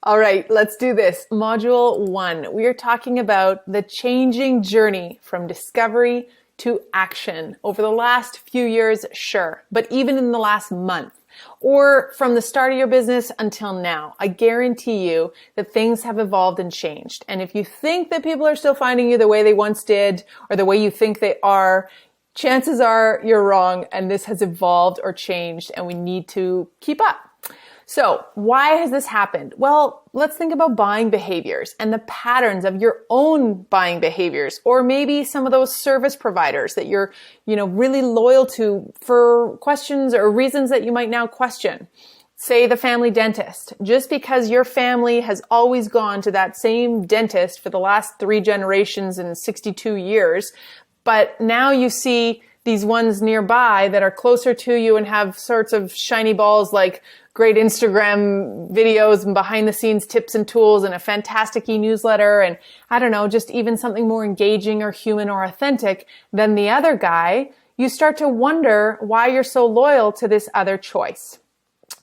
All right, let's do this. Module 1. We are talking about the changing journey from discovery to action over the last few years, sure, but even in the last month or from the start of your business until now. I guarantee you that things have evolved and changed. And if you think that people are still finding you the way they once did or the way you think they are, chances are you're wrong and this has evolved or changed and we need to keep up. So why has this happened? Well, let's think about buying behaviors and the patterns of your own buying behaviors, or maybe some of those service providers that you're, really loyal to for questions or reasons that you might now question. Say the family dentist. Just because your family has always gone to that same dentist for the last 3 generations and 62 years, but now you see these ones nearby that are closer to you and have sorts of shiny balls like great Instagram videos and behind the scenes tips and tools and a fantastic e-newsletter and I don't know, just even something more engaging or human or authentic than the other guy, you start to wonder why you're so loyal to this other choice.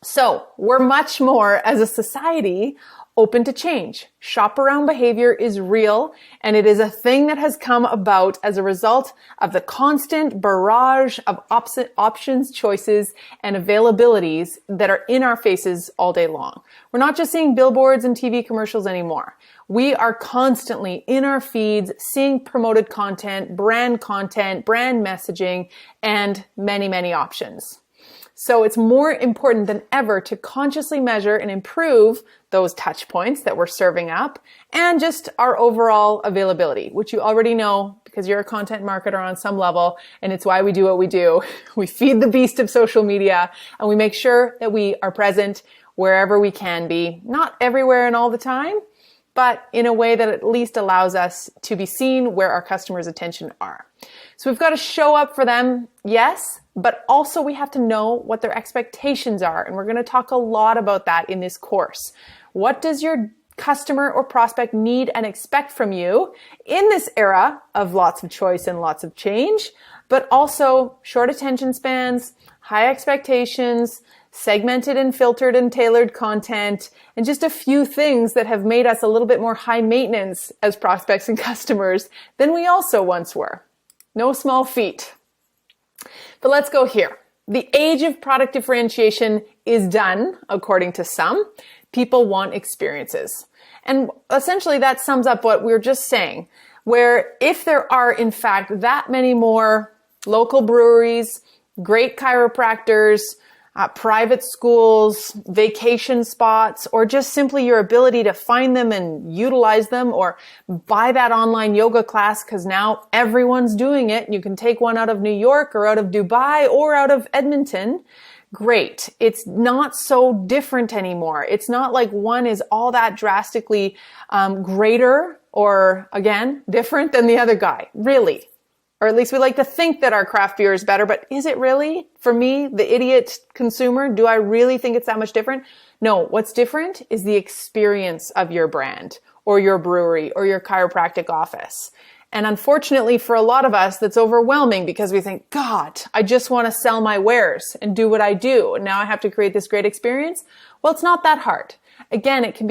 So we're much more as a society open to change. Shop around behavior is real, and it is a thing that has come about as a result of the constant barrage of options, choices, and availabilities that are in our faces all day long. We're not just seeing billboards and TV commercials anymore. We are constantly in our feeds seeing promoted content, brand messaging, and many, many options. So it's more important than ever to consciously measure and improve those touch points that we're serving up and just our overall availability, which you already know because you're a content marketer on some level, and it's why we do what we do. We feed the beast of social media and we make sure that we are present wherever we can be, not everywhere and all the time, but in a way that at least allows us to be seen where our customers' attention are. So we've got to show up for them, yes, but also we have to know what their expectations are. And we're going to talk a lot about that in this course. What does your customer or prospect need and expect from you in this era of lots of choice and lots of change, but also short attention spans, high expectations, segmented and filtered and tailored content, and just a few things that have made us a little bit more high maintenance as prospects and customers than we also once were. No small feat. But let's go here. The age of product differentiation is done, according to some. People want experiences. And essentially that sums up what we were just saying, where if there are in fact that many more local breweries, great chiropractors, private schools, vacation spots, or just simply your ability to find them and utilize them, or buy that online yoga class because now everyone's doing it. You can take one out of New York or out of Dubai or out of Edmonton. Great. It's not so different anymore. It's not like one is all that drastically greater or, again, different than the other guy. Really. Or at least we like to think that our craft beer is better, but is it really? For me, the idiot consumer, do I really think it's that much different? No, what's different is the experience of your brand or your brewery or your chiropractic office. And unfortunately for a lot of us, that's overwhelming because we think, God, I just want to sell my wares and do what I do. And now I have to create this great experience. Well, it's not that hard. Again, it can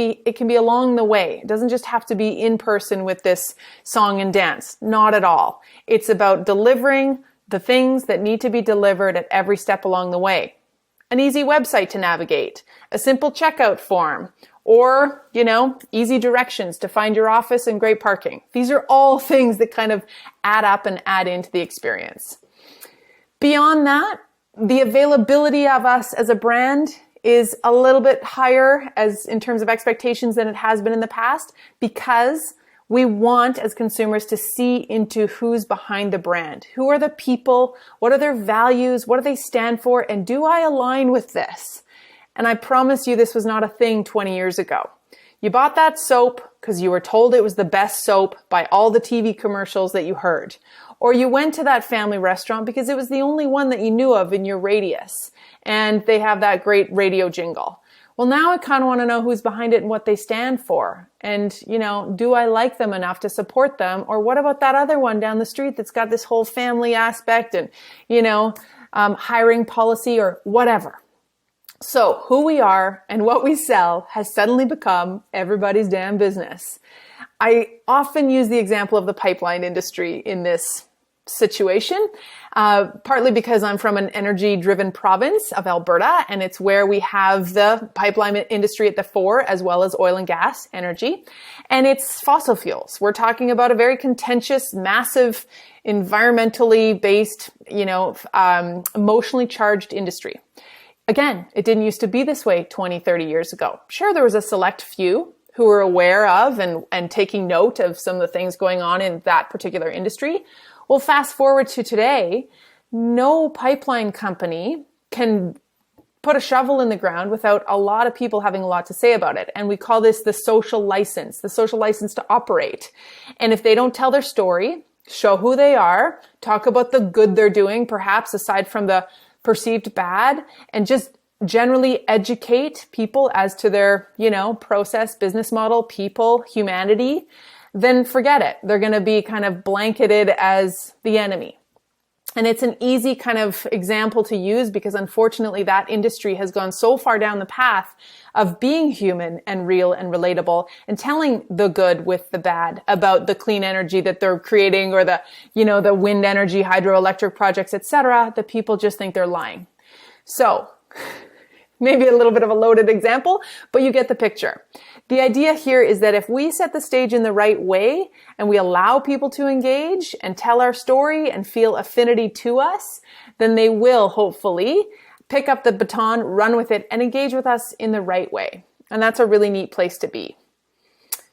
be along the way. It doesn't just have to be in person with this song and dance. Not at all. It's about delivering the things that need to be delivered at every step along the way. An easy website to navigate, a simple checkout form, or, easy directions to find your office and great parking. These are all things that kind of add up and add into the experience. Beyond that, the availability of us as a brand is a little bit higher as in terms of expectations than it has been in the past because we want as consumers to see into who's behind the brand. Who are the people? What are their values? What do they stand for? And do I align with this? And I promise you this was not a thing 20 years ago. You bought that soap because you were told it was the best soap by all the TV commercials that you heard. Or you went to that family restaurant because it was the only one that you knew of in your radius. And they have that great radio jingle. Well, now I kind of want to know who's behind it and what they stand for. And, do I like them enough to support them? Or what about that other one down the street that's got this whole family aspect and, hiring policy or whatever? So who we are and what we sell has suddenly become everybody's damn business. I often use the example of the pipeline industry in this situation, partly because I'm from an energy-driven province of Alberta, and it's where we have the pipeline industry at the fore, as well as oil and gas energy, and it's fossil fuels. We're talking about a very contentious, massive, environmentally based, emotionally charged industry. Again, it didn't used to be this way 20, 30 years ago. Sure, there was a select few who were aware of and taking note of some of the things going on in that particular industry. Well, fast forward to today, no pipeline company can put a shovel in the ground without a lot of people having a lot to say about it. And we call this the social license to operate. And if they don't tell their story, show who they are, talk about the good they're doing, perhaps aside from the perceived bad, and just generally educate people as to their, process, business model, people, humanity, then forget it. They're going to be kind of blanketed as the enemy. And it's an easy kind of example to use because unfortunately that industry has gone so far down the path of being human and real and relatable and telling the good with the bad about the clean energy that they're creating or the wind energy, hydroelectric projects, etc. that people just think they're lying. So maybe a little bit of a loaded example, but you get the picture. The idea here is that if we set the stage in the right way and we allow people to engage and tell our story and feel affinity to us, then they will hopefully pick up the baton, run with it, and engage with us in the right way. And that's a really neat place to be.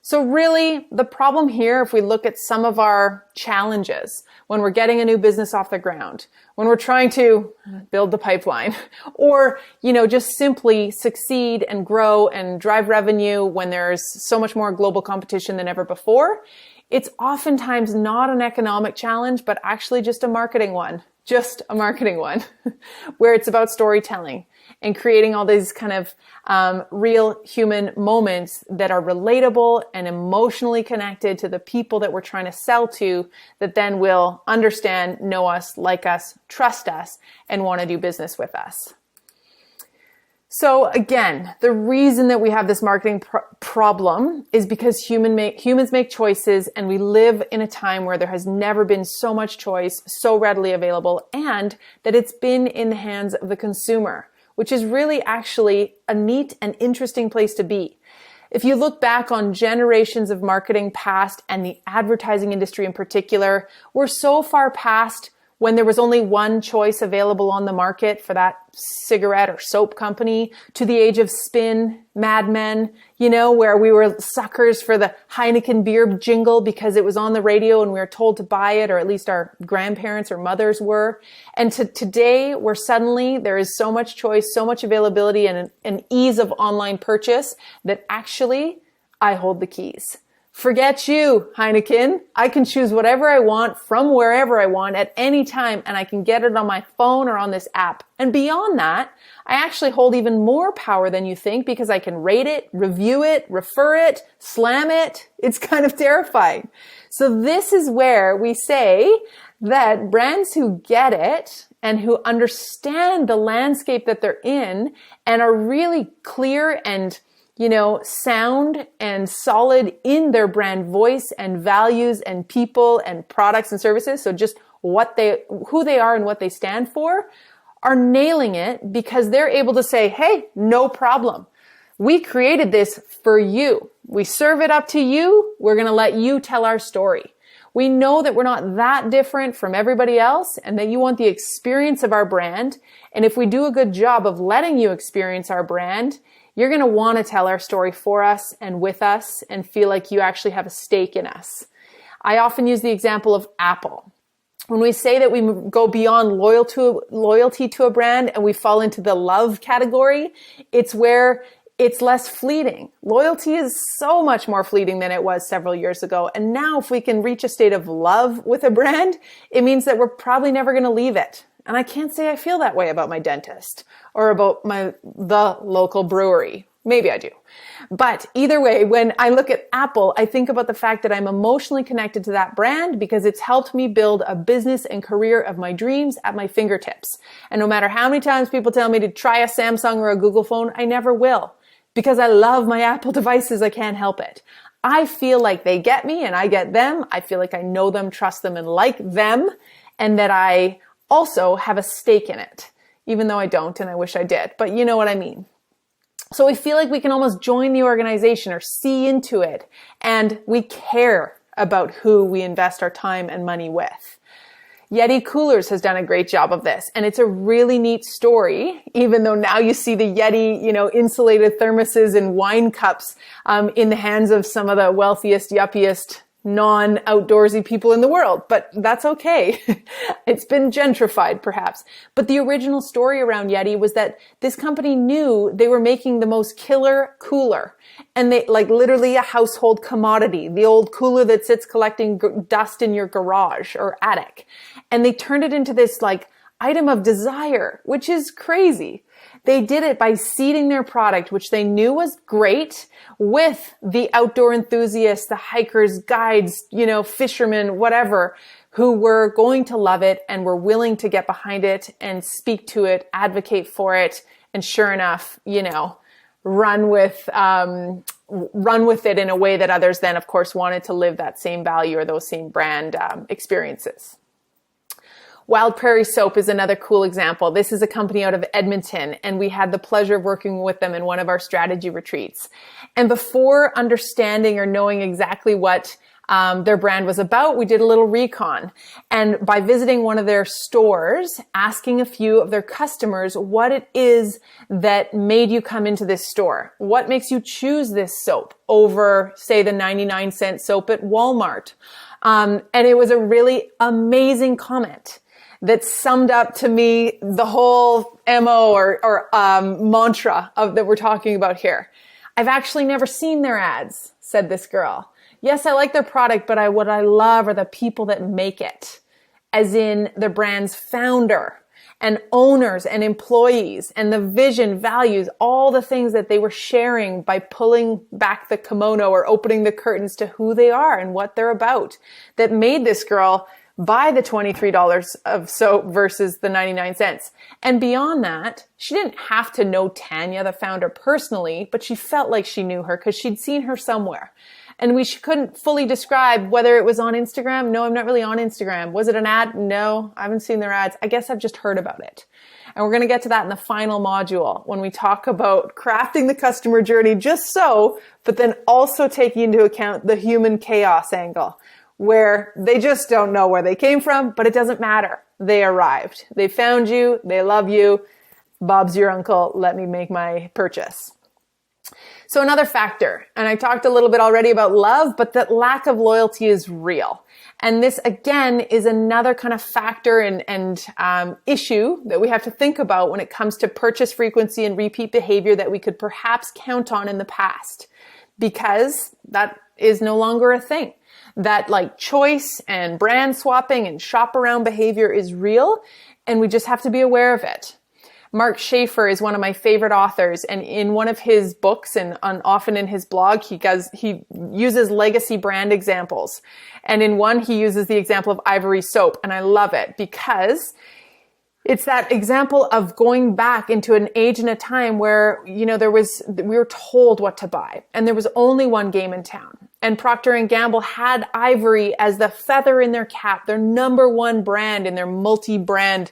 So really, the problem here, if we look at some of our challenges when we're getting a new business off the ground, when we're trying to build the pipeline, or, just simply succeed and grow and drive revenue when there's so much more global competition than ever before, it's oftentimes not an economic challenge, but actually just a marketing one, where it's about storytelling and creating all these kind of real human moments that are relatable and emotionally connected to the people that we're trying to sell to, that then will understand, know us, like us, trust us, and want to do business with us. So again, the reason that we have this marketing problem is because humans make choices, and we live in a time where there has never been so much choice, so readily available, and that it's been in the hands of the consumer, which is really actually a neat and interesting place to be. If you look back on generations of marketing past and the advertising industry in particular, we're so far past when there was only one choice available on the market for that cigarette or soap company, to the age of Spin, Mad Men, where we were suckers for the Heineken beer jingle because it was on the radio and we were told to buy it, or at least our grandparents or mothers were. And to today, where suddenly there is so much choice, so much availability, and an ease of online purchase that actually I hold the keys. Forget you, Heineken. I can choose whatever I want from wherever I want at any time, and I can get it on my phone or on this app. And beyond that, I actually hold even more power than you think because I can rate it, review it, refer it, slam it. It's kind of terrifying. So this is where we say that brands who get it and who understand the landscape that they're in and are really clear and sound and solid in their brand voice and values and people and products and services. So just who they are and what they stand for, are nailing it because they're able to say, hey, no problem. We created this for you. We serve it up to you. We're going to let you tell our story. We know that we're not that different from everybody else and that you want the experience of our brand. And if we do a good job of letting you experience our brand, you're going to want to tell our story for us and with us and feel like you actually have a stake in us. I often use the example of Apple. When we say that we go beyond loyalty to a brand and we fall into the love category, it's where it's less fleeting. Loyalty is so much more fleeting than it was several years ago. And now if we can reach a state of love with a brand, it means that we're probably never going to leave it. And I can't say I feel that way about my dentist or about the local brewery. Maybe I do. But either way, when I look at Apple, I think about the fact that I'm emotionally connected to that brand because it's helped me build a business and career of my dreams at my fingertips. And no matter how many times people tell me to try a Samsung or a Google phone, I never will. Because I love my Apple devices, I can't help it. I feel like they get me and I get them. I feel like I know them, trust them, and like them, and that I also have a stake in it, even though I don't and I wish I did. But you know what I mean. So we feel like we can almost join the organization or see into it, and we care about who we invest our time and money with. Yeti Coolers has done a great job of this, and it's a really neat story, even though now you see the Yeti, insulated thermoses and wine cups in the hands of some of the wealthiest, yuppiest, non-outdoorsy people in the world, but that's okay. It's been gentrified perhaps. But the original story around Yeti was that this company knew they were making the most killer cooler, and they literally a household commodity, the old cooler that sits collecting dust in your garage or attic. And they turned it into this item of desire, which is crazy. They did it by seeding their product, which they knew was great, with the outdoor enthusiasts, the hikers, guides, fishermen, whatever, who were going to love it and were willing to get behind it and speak to it, advocate for it, and sure enough, run with it in a way that others then, of course, wanted to live that same value or those same brand experiences. Wild Prairie Soap is another cool example. This is a company out of Edmonton, and we had the pleasure of working with them in one of our strategy retreats. And before understanding or knowing exactly what their brand was about, we did a little recon. And by visiting one of their stores, asking a few of their customers what it is that made you come into this store. What makes you choose this soap over, say, the 99-cent soap at Walmart? And it was a really amazing comment that summed up to me the whole MO or mantra that we're talking about here. I've actually never seen their ads, said this girl. Yes, I like their product, but what I love are the people that make it, as in the brand's founder and owners and employees and the vision, values, all the things that they were sharing by pulling back the kimono or opening the curtains to who they are and what they're about, that made this girl buy the $23 of soap versus the 99 cents. And beyond that, she didn't have to know Tanya, the founder, personally, but she felt like she knew her because she'd seen her somewhere. And she couldn't fully describe whether it was on Instagram. No, I'm not really on Instagram. Was it an ad? No, I haven't seen their ads. I guess I've just heard about it. And we're going to get to that in the final module when we talk about crafting the customer journey just so, but then also taking into account the human chaos angle, where they just don't know where they came from, but it doesn't matter. They arrived. They found you. They love you. Bob's your uncle. Let me make my purchase. So another factor, and I talked a little bit already about love, but that lack of loyalty is real. And this, again, is another kind of factor and issue that we have to think about when it comes to purchase frequency and repeat behavior that we could perhaps count on in the past, because that is no longer a thing. That choice and brand swapping and shop around behavior is real, and we just have to be aware of it. Mark Schaefer is one of my favorite authors, and in one of his books and often in his blog, he uses legacy brand examples. And in one, he uses the example of Ivory Soap, and I love it because it's that example of going back into an age and a time where, we were told what to buy, and there was only one game in town. And Procter & Gamble had Ivory as the feather in their cap, their number one brand in their multi-brand,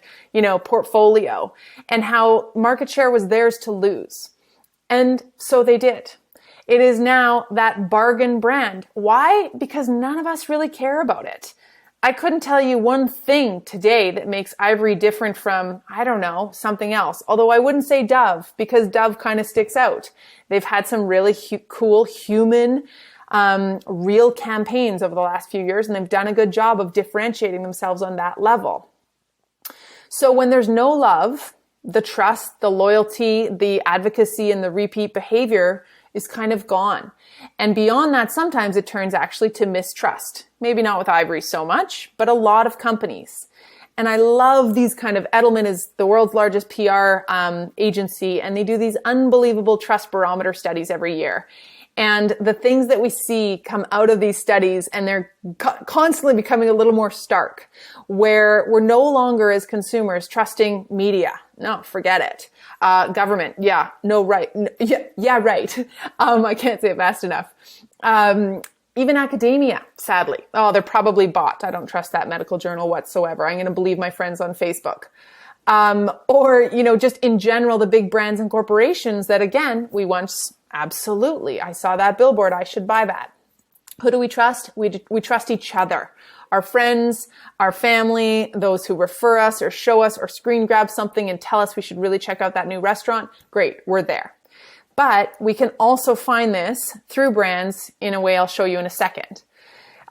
portfolio, and how market share was theirs to lose. And so they did. It is now that bargain brand. Why? Because none of us really care about it. I couldn't tell you one thing today that makes Ivory different from, something else. Although I wouldn't say Dove, because Dove kind of sticks out. They've had some really cool human, real campaigns over the last few years, and they've done a good job of differentiating themselves on that level. So when there's no love, the trust, the loyalty, the advocacy, and the repeat behavior is kind of gone. And beyond that, sometimes it turns actually to mistrust. Maybe not with Ivory so much, but a lot of companies. And I love these kind of, Edelman is the world's largest PR agency, and they do these unbelievable trust barometer studies every year. And the things that we see come out of these studies, and they're constantly becoming a little more stark, where we're no longer as consumers trusting media. No, forget it. Government. Yeah. No, right. Yeah, right. I can't say it fast enough. Even academia, sadly. Oh, they're probably bought. I don't trust that medical journal whatsoever. I'm going to believe my friends on Facebook. Or, just in general, the big brands and corporations that, again, we once absolutely, I saw that billboard, I should buy that. Who do we trust? We trust each other. Our friends, our family, those who refer us or show us or screen grab something and tell us we should really check out that new restaurant. Great, we're there. But we can also find this through brands in a way I'll show you in a second.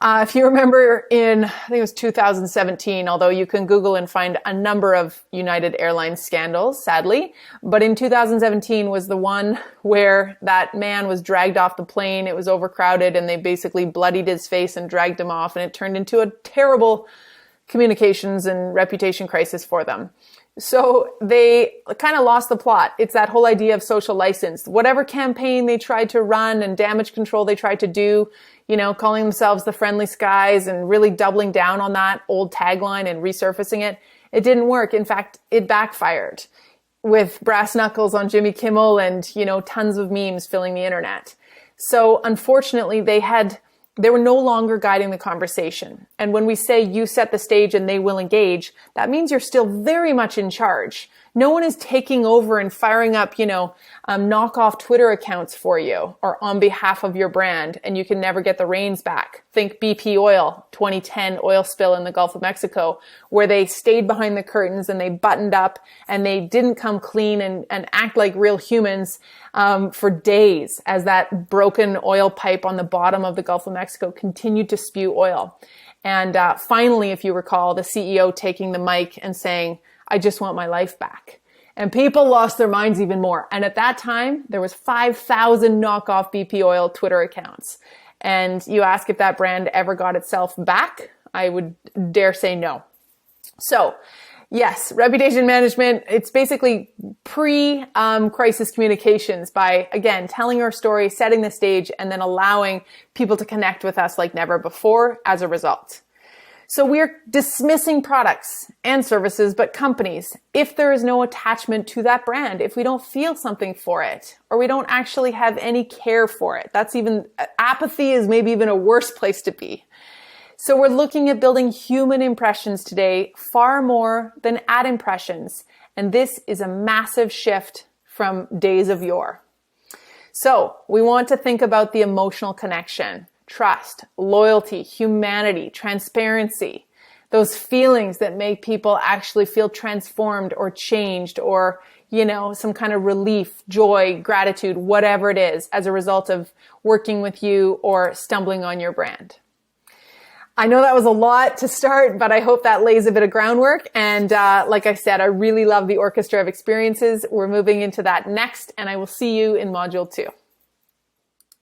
If you remember I think it was 2017, although you can Google and find a number of United Airlines scandals, sadly. But in 2017 was the one where that man was dragged off the plane. It was overcrowded and they basically bloodied his face and dragged him off. And it turned into a terrible communications and reputation crisis for them. So they kind of lost the plot. It's that whole idea of social license. Whatever campaign they tried to run and damage control they tried to do, calling themselves the friendly skies and really doubling down on that old tagline and resurfacing it, it didn't work. In fact, it backfired with brass knuckles on Jimmy Kimmel and, tons of memes filling the internet. So unfortunately, they were no longer guiding the conversation. And when we say you set the stage and they will engage, that means you're still very much in charge. No one is taking over and firing up, knockoff Twitter accounts for you or on behalf of your brand, and you can never get the reins back. Think BP Oil, 2010 oil spill in the Gulf of Mexico, where they stayed behind the curtains and they buttoned up and they didn't come clean and act like real humans for days as that broken oil pipe on the bottom of the Gulf of Mexico continued to spew oil. And finally, if you recall, the CEO taking the mic and saying, I just want my life back. And people lost their minds even more. And at that time, there was 5,000 knockoff BP Oil Twitter accounts. And you ask if that brand ever got itself back, I would dare say no. So yes, reputation management, it's basically pre-crisis communications by, again, telling our story, setting the stage, and then allowing people to connect with us like never before as a result. So we're dismissing products and services, but companies, if there is no attachment to that brand, if we don't feel something for it, or we don't actually have any care for it, apathy is maybe even a worse place to be. So we're looking at building human impressions today far more than ad impressions. And this is a massive shift from days of yore. So we want to think about the emotional connection. Trust, loyalty, humanity, transparency, those feelings that make people actually feel transformed or changed or, some kind of relief, joy, gratitude, whatever it is as a result of working with you or stumbling on your brand. I know that was a lot to start, but I hope that lays a bit of groundwork. And like I said, I really love the orchestra of experiences. We're moving into that next, and I will see you in module 2.